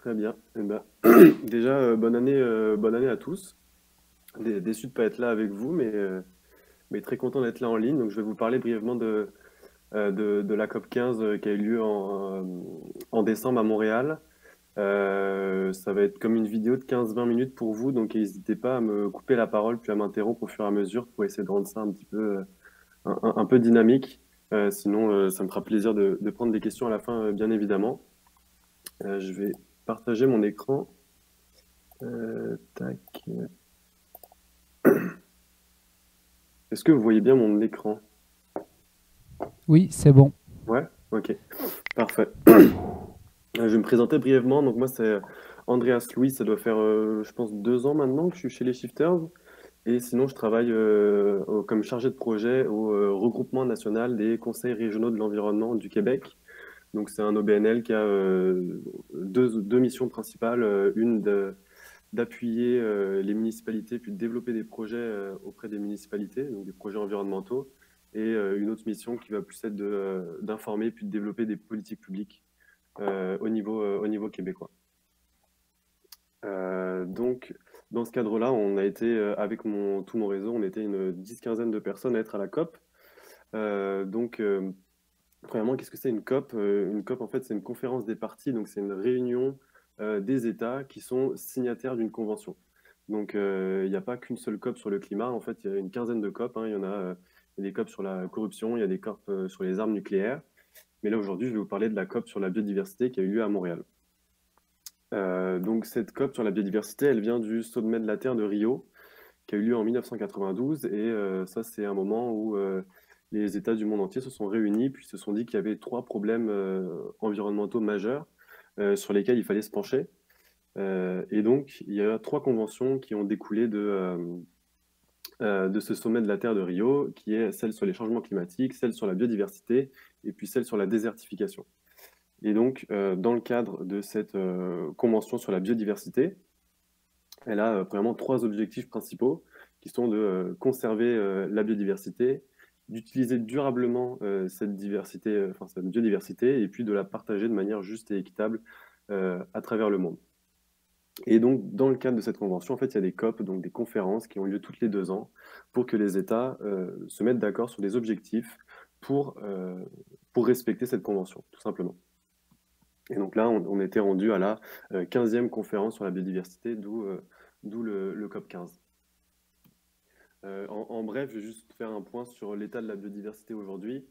Très bien. Eh ben, déjà, bonne année à tous. Déçu de ne pas être là avec vous, mais très content d'être là en ligne. Donc, je vais vous parler brièvement de la COP 15 qui a eu lieu en décembre à Montréal. Ça va être comme une vidéo de 15-20 minutes pour vous, donc n'hésitez pas à me couper la parole puis à m'interrompre au fur et à mesure pour essayer de rendre ça un petit peu, un peu dynamique. Sinon, ça me fera plaisir de prendre des questions à la fin, bien évidemment. Je vais partager mon écran. Tac. Est-ce que vous voyez bien mon écran? Oui, c'est bon. Ouais? Ok, parfait. Je vais me présenter brièvement. Donc moi, c'est Andreas Louis. Ça doit faire, je pense, 2 ans maintenant que je suis chez les Shifters. Et sinon, je travaille comme chargé de projet au regroupement national des conseils régionaux de l'environnement du Québec. Donc c'est un OBNL qui a deux missions principales. D'appuyer les municipalités puis de développer des projets auprès des municipalités, donc des projets environnementaux, et une autre mission qui va plus être d'informer puis de développer des politiques publiques au niveau québécois. Donc, dans ce cadre-là, on a été, avec tout mon réseau, on était une 10-15aine de personnes à être à la COP. Donc, premièrement, qu'est-ce que c'est une COP? Une COP, en fait, c'est une conférence des parties, donc c'est une réunion des États qui sont signataires d'une convention. Donc, il n'y a pas qu'une seule COP sur le climat, en fait, il y a une quinzaine de COP, hein. Il y a des COP sur la corruption, il y a des COP sur les armes nucléaires. Mais là, aujourd'hui, je vais vous parler de la COP sur la biodiversité qui a eu lieu à Montréal. Donc, cette COP sur la biodiversité, elle vient du sommet de la Terre de Rio, qui a eu lieu en 1992. Et ça, c'est un moment où les États du monde entier se sont réunis, puis se sont dit qu'il y avait trois problèmes environnementaux majeurs sur lesquels il fallait se pencher. Et donc, il y a trois conventions qui ont découlé de ce sommet de la Terre de Rio, qui est celle sur les changements climatiques, celle sur la biodiversité, et puis celle sur la désertification. Et donc, dans le cadre de cette convention sur la biodiversité, elle a premièrement trois objectifs principaux qui sont de conserver la biodiversité, d'utiliser durablement cette diversité, enfin cette biodiversité, et puis de la partager de manière juste et équitable à travers le monde. Et donc, dans le cadre de cette convention, en fait, il y a des COP, donc des conférences qui ont lieu toutes les 2 ans pour que les États se mettent d'accord sur des objectifs pour, euh, pour respecter cette convention, tout simplement. Et donc là, on était rendu à la 15e conférence sur la biodiversité, d'où le COP 15. En bref, je vais juste faire un point sur l'état de la biodiversité aujourd'hui.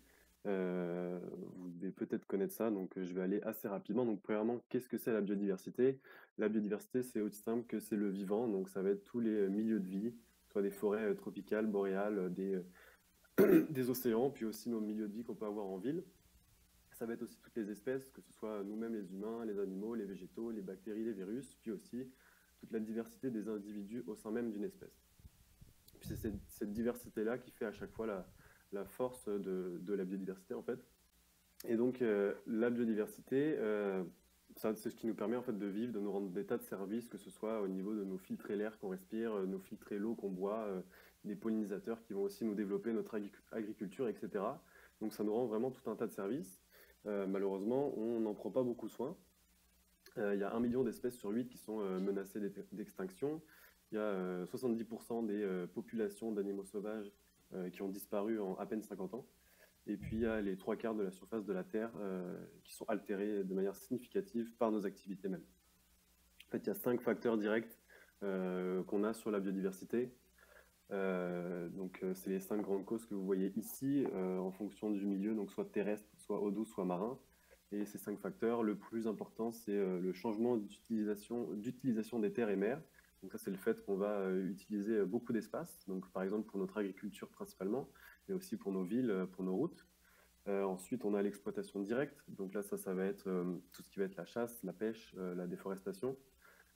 Vous devez peut-être connaître ça, donc je vais aller assez rapidement. Donc, premièrement, qu'est-ce que c'est la biodiversité? La biodiversité, c'est aussi simple que c'est le vivant, donc ça va être tous les milieux de vie, soit des forêts tropicales, boréales, des océans, puis aussi nos milieux de vie qu'on peut avoir en ville. Ça va être aussi toutes les espèces, que ce soit nous-mêmes les humains, les animaux, les végétaux, les bactéries, les virus, puis aussi toute la diversité des individus au sein même d'une espèce. Puis c'est cette diversité-là qui fait à chaque fois la force de la biodiversité en fait. Et donc la biodiversité, c'est ce qui nous permet en fait de vivre, de nous rendre des tas de services, que ce soit au niveau de nous filtrer l'air qu'on respire, nous filtrer l'eau qu'on boit, des pollinisateurs qui vont aussi nous développer notre agriculture, etc. Donc ça nous rend vraiment tout un tas de services. Malheureusement, on n'en prend pas beaucoup soin. Il y a 1 million d'espèces sur 8 qui sont menacées d'extinction. Il y a 70% des populations d'animaux sauvages qui ont disparu en à peine 50 ans. Et puis il y a les trois quarts de la surface de la Terre qui sont altérés de manière significative par nos activités mêmes. En fait, il y a 5 facteurs directs qu'on a sur la biodiversité. C'est les 5 grandes causes que vous voyez ici en fonction du milieu, donc soit terrestre, soit eau douce, soit marin. Et ces 5 facteurs, le plus important, c'est le changement d'utilisation des terres et mers. Donc ça, c'est le fait qu'on va utiliser beaucoup d'espace, donc par exemple pour notre agriculture principalement, mais aussi pour nos villes, pour nos routes. Ensuite, on a l'exploitation directe. Donc là, ça va être tout ce qui va être la chasse, la pêche, la déforestation.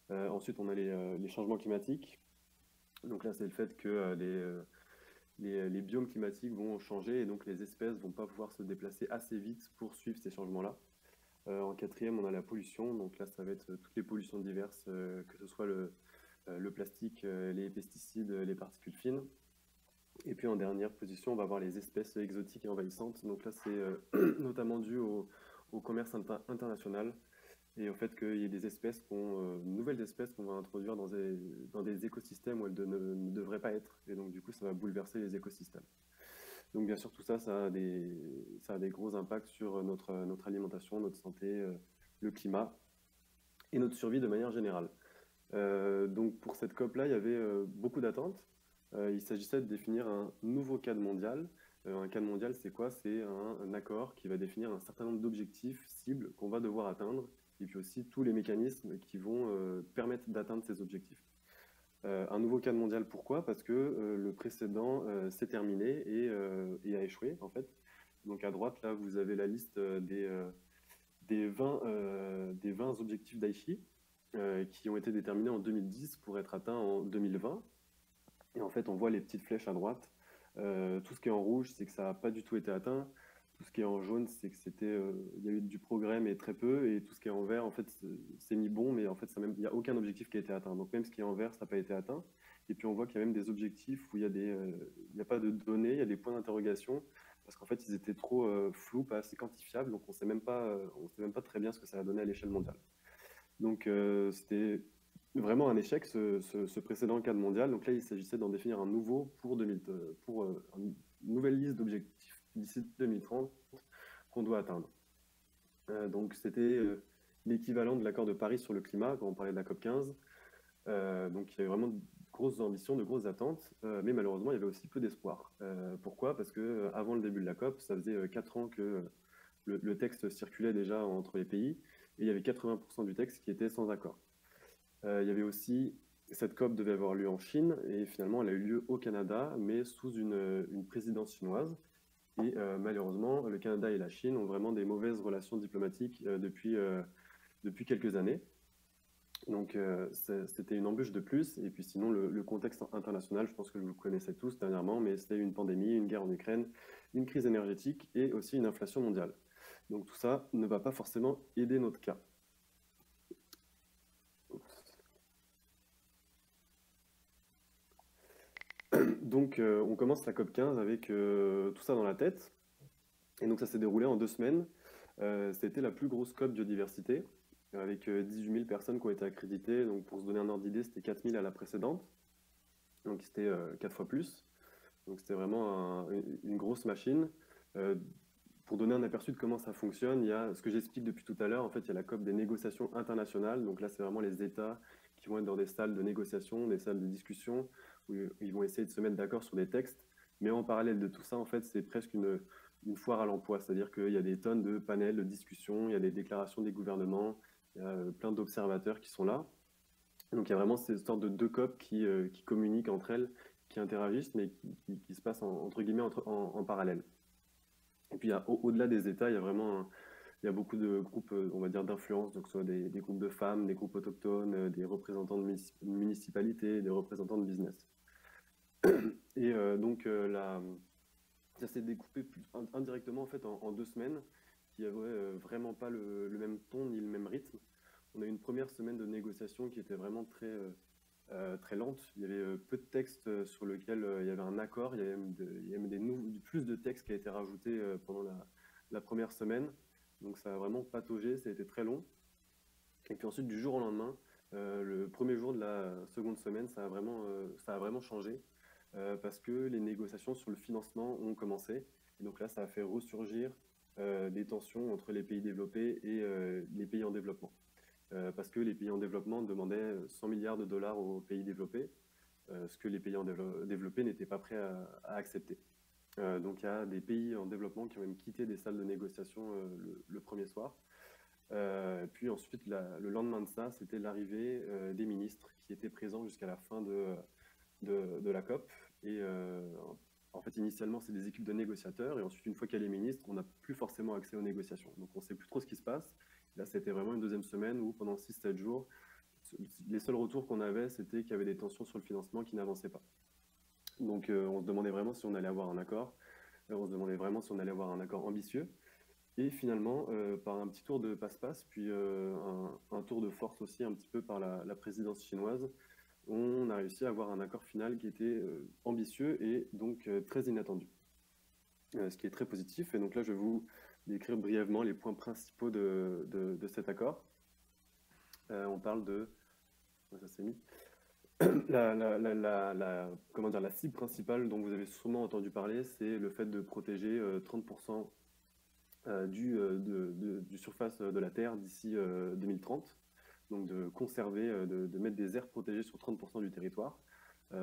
Ensuite, on a les changements climatiques. Donc là, c'est le fait que les biomes climatiques vont changer et donc les espèces vont pas pouvoir se déplacer assez vite pour suivre ces changements-là. En quatrième, on a la pollution. Donc là, ça va être toutes les pollutions diverses, que ce soit le plastique, les pesticides, les particules fines. Et puis en dernière position, on va avoir les espèces exotiques et envahissantes. Donc là, c'est notamment dû au commerce international. et au fait qu'il y ait des espèces nouvelles espèces qu'on va introduire dans des écosystèmes où elles ne devraient pas être. Et donc, du coup, ça va bouleverser les écosystèmes. Donc, bien sûr, tout ça, ça a des gros impacts sur notre alimentation, notre santé, le climat et notre survie de manière générale. Donc, pour cette COP-là, il y avait beaucoup d'attentes. Il s'agissait de définir un nouveau cadre mondial. Un cadre mondial, c'est quoi? C'est un accord qui va définir un certain nombre d'objectifs cibles qu'on va devoir atteindre, et puis aussi tous les mécanismes qui vont permettre d'atteindre ces objectifs. Un nouveau cadre mondial, pourquoi? Parce que le précédent s'est terminé et a échoué, en fait. Donc à droite, là, vous avez la liste des 20 objectifs d'Aichi qui ont été déterminés en 2010 pour être atteints en 2020. Et en fait, on voit les petites flèches à droite. Tout ce qui est en rouge, c'est que ça n'a pas du tout été atteint. Tout ce qui est en jaune, c'est que il y a eu du progrès, mais très peu. Et tout ce qui est en vert, en fait, c'est mis bon, mais en fait, il n'y a aucun objectif qui a été atteint. Donc même ce qui est en vert, ça n'a pas été atteint. Et puis on voit qu'il y a même des objectifs où il y a pas de données, il y a des points d'interrogation, parce qu'en fait, ils étaient trop flous, pas assez quantifiables. Donc on sait même pas très bien ce que ça a donné à l'échelle mondiale. Donc c'était vraiment un échec, ce précédent cadre mondial. Donc là, il s'agissait d'en définir un nouveau pour une nouvelle liste d'objectifs d'ici 2030 qu'on doit atteindre. Donc c'était l'équivalent de l'accord de Paris sur le climat, quand on parlait de la COP 15. Donc il y avait vraiment de grosses ambitions, de grosses attentes, mais malheureusement, il y avait aussi peu d'espoir. Pourquoi? Parce que avant le début de la COP, ça faisait 4 ans que le texte circulait déjà entre les pays, et il y avait 80% du texte qui était sans accord. Il y avait aussi, cette COP devait avoir lieu en Chine, et finalement elle a eu lieu au Canada, mais sous une présidence chinoise. Et malheureusement, le Canada et la Chine ont vraiment des mauvaises relations diplomatiques depuis quelques années. Donc c'était une embûche de plus. Et puis sinon, le contexte international, je pense que vous le connaissez tous dernièrement, mais c'était une pandémie, une guerre en Ukraine, une crise énergétique et aussi une inflation mondiale. Donc tout ça ne va pas forcément aider notre cas. Donc on commence la COP 15 avec tout ça dans la tête. Et donc ça s'est déroulé en 2 semaines. C'était la plus grosse COP biodiversité, avec 18 000 personnes qui ont été accréditées. Donc pour se donner un ordre d'idée, c'était 4 000 à la précédente. Donc c'était 4 fois plus. Donc c'était vraiment une grosse machine. Euh, pour donner un aperçu de comment ça fonctionne, il y a ce que j'explique depuis tout à l'heure. En fait, il y a la COP des négociations internationales. Donc là, c'est vraiment les États qui vont être dans des salles de négociation, des salles de discussion, où ils vont essayer de se mettre d'accord sur des textes. Mais en parallèle de tout ça, en fait, c'est presque une foire à l'emploi. C'est-à-dire qu'il y a des tonnes de panels de discussion, il y a des déclarations des gouvernements, il y a plein d'observateurs qui sont là. Donc il y a vraiment ces sortes de deux COP qui communiquent entre elles, qui interagissent, mais qui se passent entre guillemets en parallèle. Et puis au-delà des États, il y a beaucoup de groupes, on va dire, d'influence, donc soit des groupes de femmes, des groupes autochtones, des représentants de municipalités, des représentants de business. Et ça s'est découpé indirectement en fait en 2 semaines, qui n'avaient vraiment pas le même ton ni le même rythme. On a eu une première semaine de négociation qui était vraiment très lente. Il y avait peu de textes sur lesquels il y avait un accord. Il y avait même, il y a même plus de textes qui a été rajouté pendant la première semaine. Donc ça a vraiment pataugé, ça a été très long. Et puis ensuite, du jour au lendemain, le premier jour de la seconde semaine, ça a vraiment changé parce que les négociations sur le financement ont commencé. Et donc là, ça a fait ressurgir des tensions entre les pays développés et les pays en développement. Parce que les pays en développement demandaient 100 milliards de dollars aux pays développés, ce que les pays développés n'étaient pas prêts à accepter. Donc il y a des pays en développement qui ont même quitté des salles de négociation le premier soir. Puis ensuite, le lendemain de ça, c'était l'arrivée des ministres qui étaient présents jusqu'à la fin de la COP. Et en fait, initialement, c'est des équipes de négociateurs. Et ensuite, une fois qu'il y a les ministres, on n'a plus forcément accès aux négociations. Donc on ne sait plus trop ce qui se passe. Là, c'était vraiment une deuxième semaine où pendant 6-7 jours, les seuls retours qu'on avait, c'était qu'il y avait des tensions sur le financement qui n'avançaient pas. Donc on se demandait vraiment si on allait avoir un accord. On se demandait vraiment si on allait avoir un accord ambitieux. Et finalement, par un petit tour de passe-passe, puis un tour de force aussi un petit peu par la présidence chinoise, on a réussi à avoir un accord final qui était ambitieux et donc très inattendu. Ce qui est très positif. Et donc là, je vais vous décrire brièvement les points principaux de cet accord. On parle de... Ça s'est mis. Comment dire, la cible principale dont vous avez sûrement entendu parler, c'est le fait de protéger 30% du surface de la Terre d'ici 2030. Donc de conserver, de mettre des aires protégées sur 30% du territoire.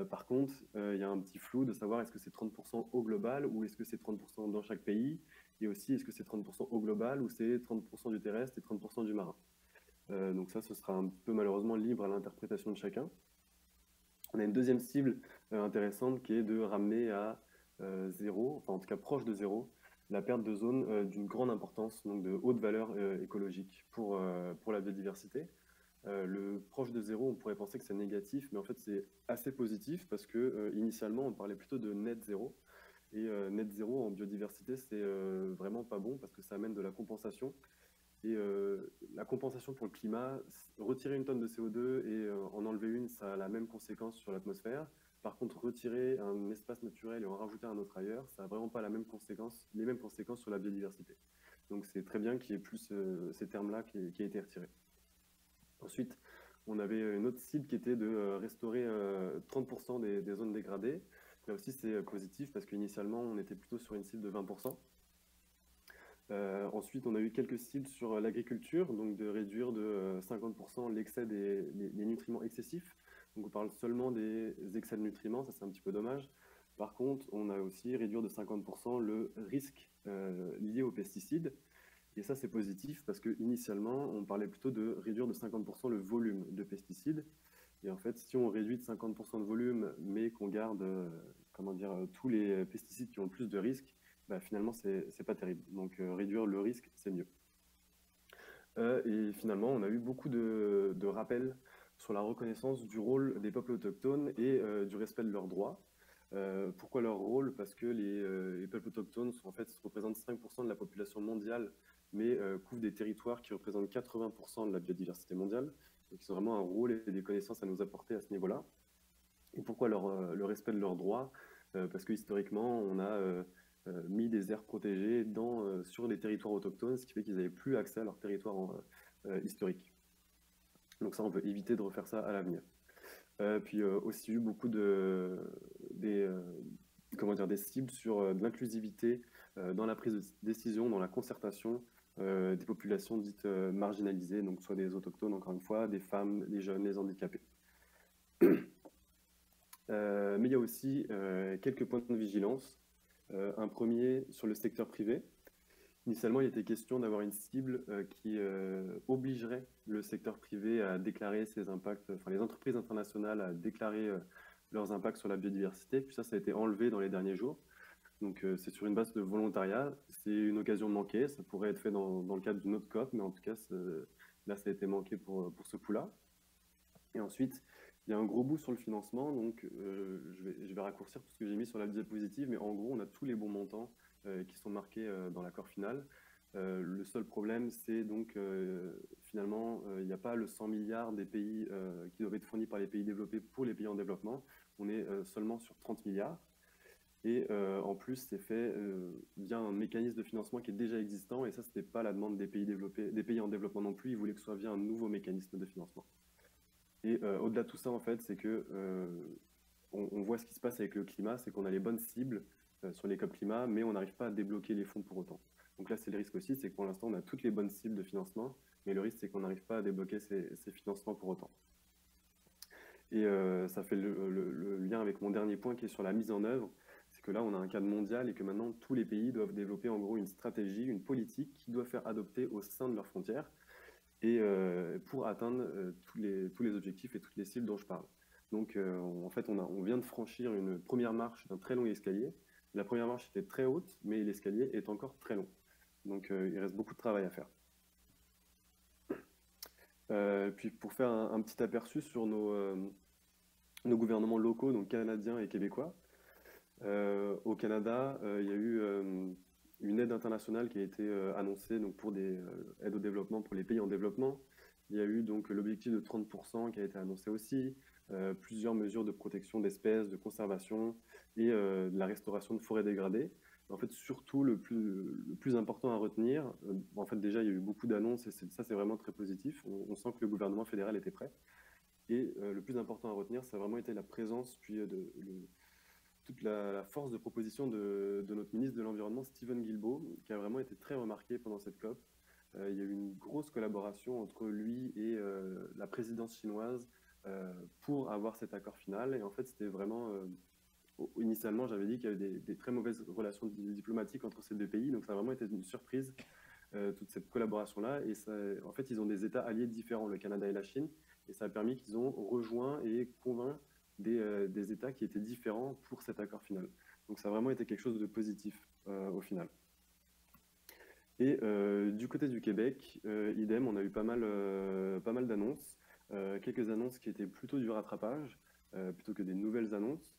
Par contre, il y a un petit flou de savoir est-ce que c'est 30% au global ou est-ce que c'est 30% dans chaque pays, et aussi est-ce que c'est 30% au global ou c'est 30% du terrestre et 30% du marin. Donc ça, ce sera un peu malheureusement libre à l'interprétation de chacun. On a une deuxième cible intéressante qui est de ramener à zéro, enfin en tout cas proche de zéro, la perte de zones d'une grande importance, donc de haute valeur écologique pour la biodiversité. Le proche de zéro, on pourrait penser que c'est négatif, mais en fait c'est assez positif parce que initialement on parlait plutôt de net zéro. Et net zéro en biodiversité, c'est vraiment pas bon parce que ça amène de la compensation. Et la compensation pour le climat, retirer une tonne de CO2 et en enlever une, ça a la même conséquence sur l'atmosphère. Par contre, retirer un espace naturel et en rajouter un autre ailleurs, ça n'a vraiment pas la même conséquence, les mêmes conséquences sur la biodiversité. Donc c'est très bien qu'il y ait plus ces termes-là qui aient été retirés. Ensuite, on avait une autre cible qui était de restaurer 30% des zones dégradées. Là aussi, c'est positif parce qu'initialement, on était plutôt sur une cible de 20%. Ensuite, on a eu quelques cibles sur l'agriculture, donc de réduire de 50% l'excès les nutriments excessifs. Donc on parle seulement des excès de nutriments, ça c'est un petit peu dommage. Par contre, on a aussi réduire de 50% le risque lié aux pesticides. Et ça, c'est positif parce qu'initialement, on parlait plutôt de réduire de 50% le volume de pesticides. Et en fait, si on réduit de 50% de volume, mais qu'on garde comment dire, tous les pesticides qui ont le plus de risques, bah, finalement, c'est pas terrible. Donc, réduire le risque, c'est mieux. Et finalement, on a eu beaucoup de rappels sur la reconnaissance du rôle des peuples autochtones et du respect de leurs droits. Pourquoi leur rôle? Parce que les peuples autochtones en fait, représentent 5% de la population mondiale, mais couvrent des territoires qui représentent 80% de la biodiversité mondiale. Donc ils ont vraiment un rôle et des connaissances à nous apporter à ce niveau-là. Et pourquoi le respect de leurs droits? Parce que historiquement, on a mis des aires protégées sur les territoires autochtones, ce qui fait qu'ils n'avaient plus accès à leur territoire historique. Donc ça, on peut éviter de refaire ça à l'avenir. Puis aussi eu beaucoup des cibles sur de l'inclusivité dans la prise de décision, dans la concertation des populations dites marginalisées, donc soit des autochtones, encore une fois, des femmes, les jeunes, les handicapés. Mais il y a aussi quelques points de vigilance. Un premier sur le secteur privé. Initialement, il était question d'avoir une cible qui obligerait le secteur privé à déclarer ses impacts, enfin les entreprises internationales à déclarer leurs impacts sur la biodiversité. Puis ça a été enlevé dans les derniers jours. Donc c'est sur une base de volontariat. C'est une occasion manquée. Ça pourrait être fait dans le cadre d'une autre COP, mais en tout cas, là, ça a été manqué pour ce coup-là. Et ensuite, il y a un gros bout sur le financement. Donc je vais raccourcir tout ce que j'ai mis sur la diapositive, mais en gros, on a tous les bons montants qui sont marqués dans l'accord final. Le seul problème, c'est donc finalement, il n'y a pas le 100 milliards des pays qui doivent être fournis par les pays développés pour les pays en développement. On est seulement sur 30 milliards. Et en plus, c'est fait via un mécanisme de financement qui est déjà existant. Et ça, ce n'était pas la demande des pays développés, des pays en développement non plus. Ils voulaient que ce soit via un nouveau mécanisme de financement. Et au-delà de tout ça, en fait, c'est que on voit ce qui se passe avec le climat, c'est qu'on a les bonnes cibles sur les COP climat, mais on n'arrive pas à débloquer les fonds pour autant. Donc là, c'est le risque aussi, c'est que pour l'instant, on a toutes les bonnes cibles de financement, mais le risque, c'est qu'on n'arrive pas à débloquer ces financements pour autant. Et ça fait le lien avec mon dernier point qui est sur la mise en œuvre. C'est que là, on a un cadre mondial et que maintenant, tous les pays doivent développer en gros une stratégie, une politique qui doit faire adopter au sein de leurs frontières et pour atteindre tous les objectifs et toutes les cibles dont je parle. Donc, en fait, on vient de franchir une première marche d'un très long escalier. La première marche était très haute, mais l'escalier est encore très long. Donc, il reste beaucoup de travail à faire. Puis, pour faire un petit aperçu sur nos gouvernements locaux, donc canadiens et québécois, au Canada, il y a eu une aide internationale qui a été annoncée donc, pour des aides au développement pour les pays en développement. Il y a eu donc l'objectif de 30% qui a été annoncé aussi, plusieurs mesures de protection d'espèces, de conservation et de la restauration de forêts dégradées. En fait, surtout le plus important à retenir, en fait, déjà, il y a eu beaucoup d'annonces et ça, c'est vraiment très positif. On sent que le gouvernement fédéral était prêt. Et le plus important à retenir, ça a vraiment été la présence, puis toute la force de proposition de notre ministre de l'Environnement, Stephen Guilbeault, qui a vraiment été très remarqué pendant cette COP. Il y a eu une grosse collaboration entre lui et la présidence chinoise pour avoir cet accord final. Et en fait, c'était vraiment initialement, j'avais dit qu'il y avait des très mauvaises relations diplomatiques entre ces deux pays, donc ça a vraiment été une surprise, toute cette collaboration-là. Et ça, en fait, ils ont des États alliés différents, le Canada et la Chine, et ça a permis qu'ils ont rejoint et convainc des États qui étaient différents pour cet accord final. Donc ça a vraiment été quelque chose de positif au final. Et du côté du Québec, idem, on a eu pas mal d'annonces, quelques annonces qui étaient plutôt du rattrapage, plutôt que des nouvelles annonces.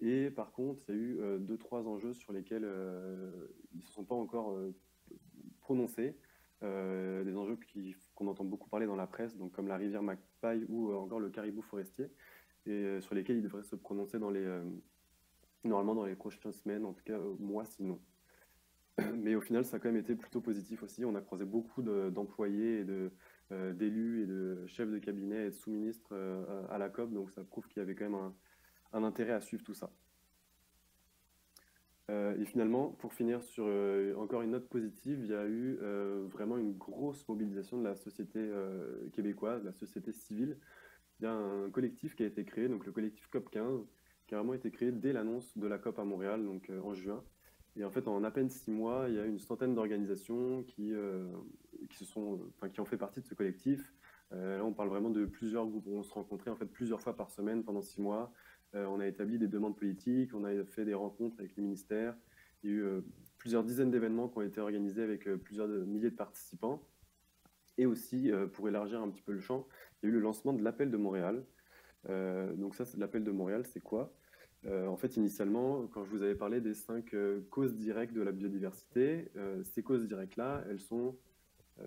Et par contre, il y a eu deux, trois enjeux sur lesquels ils ne se sont pas encore prononcés. Des enjeux qu'on entend beaucoup parler dans la presse, donc comme la rivière Macpaille ou encore le caribou forestier, et sur lesquels ils devraient se prononcer normalement dans les prochaines semaines, en tout cas mois sinon. Mais au final, ça a quand même été plutôt positif aussi. On a croisé beaucoup d'employés et d'élus et de chefs de cabinet et de sous-ministres à la COP, donc ça prouve qu'il y avait quand même un intérêt à suivre tout ça. Et finalement, pour finir sur encore une note positive, il y a eu vraiment une grosse mobilisation de la société québécoise, de la société civile. Il y a un collectif qui a été créé, donc le collectif COP 15, qui a vraiment été créé dès l'annonce de la COP à Montréal, donc en juin. Et en fait, en à peine 6 mois, il y a une centaine d'organisations qui ont fait partie de ce collectif. Là, on parle vraiment de plusieurs groupes. On se rencontrait en fait plusieurs fois par semaine pendant 6 mois. On a établi des demandes politiques, on a fait des rencontres avec les ministères. Il y a eu plusieurs dizaines d'événements qui ont été organisés avec plusieurs milliers de participants. Et aussi, pour élargir un petit peu le champ, il y a eu le lancement de l'Appel de Montréal. Donc ça, l'Appel de Montréal, c'est quoi? En fait, initialement, quand je vous avais parlé des 5 causes directes de la biodiversité, ces causes directes-là, elles sont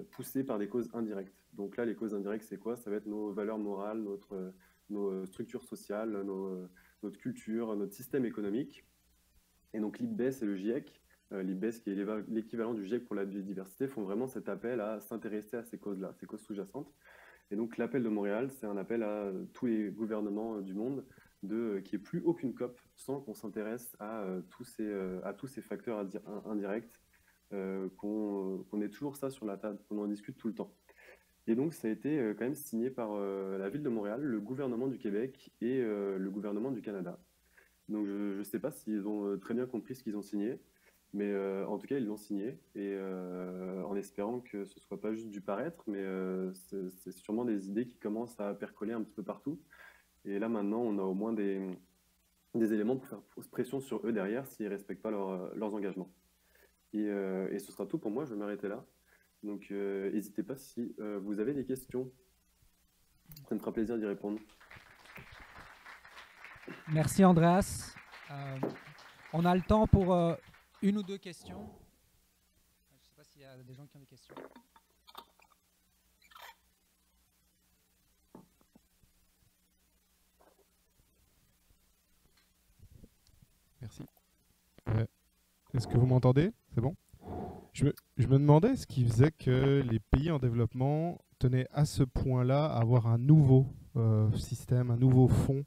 poussées par des causes indirectes. Donc là, les causes indirectes, c'est quoi? Ça va être nos valeurs morales, nos structures sociales, notre culture, notre système économique. Et donc l'IPBES et le GIEC, l'IPBES qui est l'équivalent du GIEC pour la biodiversité, font vraiment cet appel à s'intéresser à ces causes-là, ces causes sous-jacentes. Et donc l'appel de Montréal, c'est un appel à tous les gouvernements du monde qu'il n'y ait plus aucune COP sans qu'on s'intéresse à tous ces facteurs indirects, qu'on ait toujours ça sur la table, qu'on en discute tout le temps. Et donc ça a été quand même signé par la ville de Montréal, le gouvernement du Québec et le gouvernement du Canada. Donc je ne sais pas s'ils ont très bien compris ce qu'ils ont signé, mais en tout cas ils l'ont signé, et en espérant que ce ne soit pas juste du paraître, mais c'est sûrement des idées qui commencent à percoler un petit peu partout. Et là maintenant on a au moins des éléments pour faire pression sur eux derrière s'ils ne respectent pas leurs engagements. Et ce sera tout pour moi, je vais m'arrêter là. Donc n'hésitez pas si vous avez des questions, ça me fera plaisir d'y répondre. Merci Andreas. On a le temps pour une ou deux questions. Je ne sais pas s'il y a des gens qui ont des questions. Merci. Est-ce que vous m'entendez? C'est bon? Je me demandais ce qui faisait que les pays en développement tenaient à ce point-là à avoir un nouveau système, un nouveau fonds,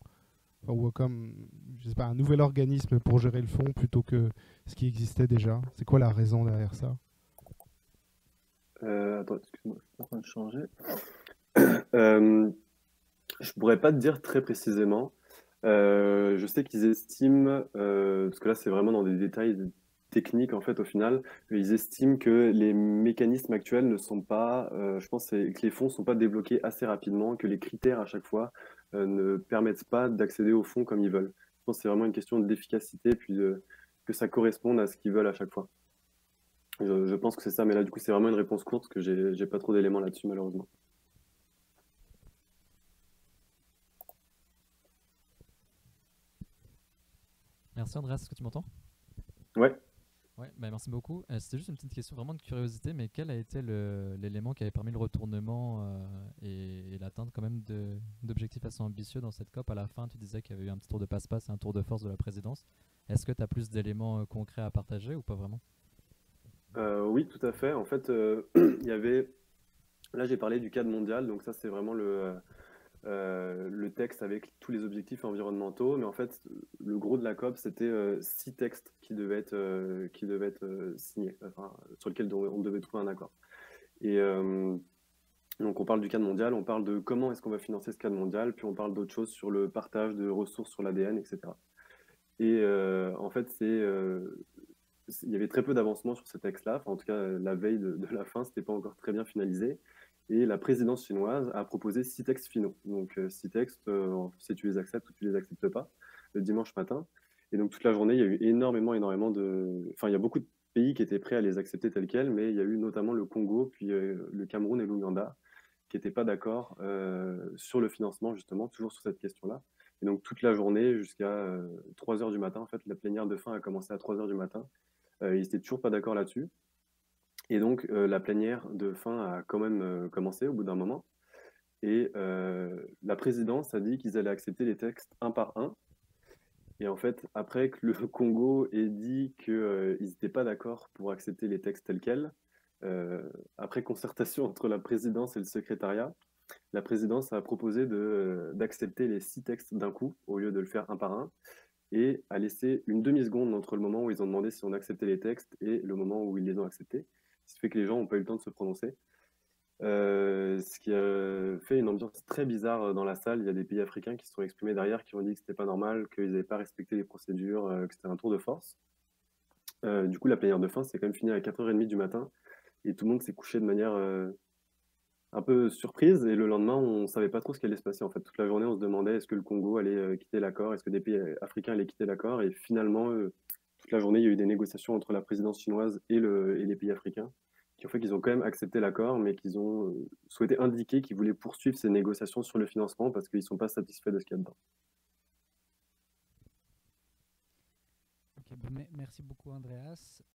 ou comme, je sais pas, un nouvel organisme pour gérer le fonds plutôt que ce qui existait déjà. C'est quoi la raison derrière ça? Attends, excuse-moi, je suis en train de changer. Je pourrais pas te dire très précisément. Je sais qu'ils estiment, parce que là c'est vraiment dans des détails techniques en fait au final, ils estiment que les mécanismes actuels ne sont pas, je pense que les fonds ne sont pas débloqués assez rapidement, que les critères à chaque fois ne permettent pas d'accéder aux fonds comme ils veulent. Je pense que c'est vraiment une question d'efficacité, puis que ça corresponde à ce qu'ils veulent à chaque fois. Je pense que c'est ça, mais là du coup c'est vraiment une réponse courte, parce que j'ai pas trop d'éléments là-dessus malheureusement. Merci Andreas, est-ce que tu m'entends? Ouais. Ouais, bah merci beaucoup. C'était juste une petite question vraiment de curiosité, mais quel a été l'élément qui avait permis le retournement et l'atteinte quand même d'objectifs assez ambitieux dans cette COP? À la fin, tu disais qu'il y avait eu un petit tour de passe-passe et un tour de force de la présidence. Est-ce que tu as plus d'éléments concrets à partager ou pas vraiment? Oui, tout à fait. En fait, il y avait là, j'ai parlé du cadre mondial, donc ça, c'est vraiment le texte avec tous les objectifs environnementaux. Mais en fait, le gros de la COP, c'était 6 textes qui devaient être signés, enfin, sur lesquels on devait trouver un accord. Et donc, on parle du cadre mondial, on parle de comment est-ce qu'on va financer ce cadre mondial, puis on parle d'autres choses sur le partage de ressources sur l'ADN, etc. Et en fait, il y avait très peu d'avancement sur ces textes-là. Enfin, en tout cas, la veille de la fin, c'était pas encore très bien finalisé. Et la présidence chinoise a proposé 6 textes finaux. Donc, 6 textes, si tu les acceptes ou tu les acceptes pas, le dimanche matin. Et donc, toute la journée, il y a eu énormément de. Enfin, il y a beaucoup de pays qui étaient prêts à les accepter tels quels, mais il y a eu notamment le Congo, puis le Cameroun et l'Ouganda, qui n'étaient pas d'accord sur le financement, justement, toujours sur cette question-là. Et donc, toute la journée, jusqu'à 3 heures du matin, en fait, la plénière de fin a commencé à 3 heures du matin. Ils n'étaient toujours pas d'accord là-dessus. Et donc, la plénière de fin a quand même commencé au bout d'un moment. Et la présidence a dit qu'ils allaient accepter les textes un par un. Et en fait, après que le Congo ait dit qu'ils n'étaient pas d'accord pour accepter les textes tels quels, euh, après concertation entre la présidence et le secrétariat, la présidence a proposé d'accepter les 6 textes d'un coup, au lieu de le faire un par un, et a laissé une demi-seconde entre le moment où ils ont demandé si on acceptait les textes et le moment où ils les ont acceptés. Ce qui fait que les gens n'ont pas eu le temps de se prononcer. Ce qui a fait une ambiance très bizarre dans la salle. Il y a des pays africains qui se sont exprimés derrière, qui ont dit que c'était pas normal, qu'ils n'avaient pas respecté les procédures, que c'était un tour de force. Du coup, la plénière de fin, c'est quand même fini à 4h30 du matin et tout le monde s'est couché de manière un peu surprise. Et le lendemain, on ne savait pas trop ce qui allait se passer. En fait, toute la journée, on se demandait est-ce que le Congo allait quitter l'accord, est-ce que des pays africains allaient quitter l'accord. Et finalement, toute la journée, il y a eu des négociations entre la présidence chinoise et les pays africains qui ont fait qu'ils ont quand même accepté l'accord, mais qu'ils ont souhaité indiquer qu'ils voulaient poursuivre ces négociations sur le financement parce qu'ils ne sont pas satisfaits de ce qu'il y a dedans. Ok, merci beaucoup, Andreas.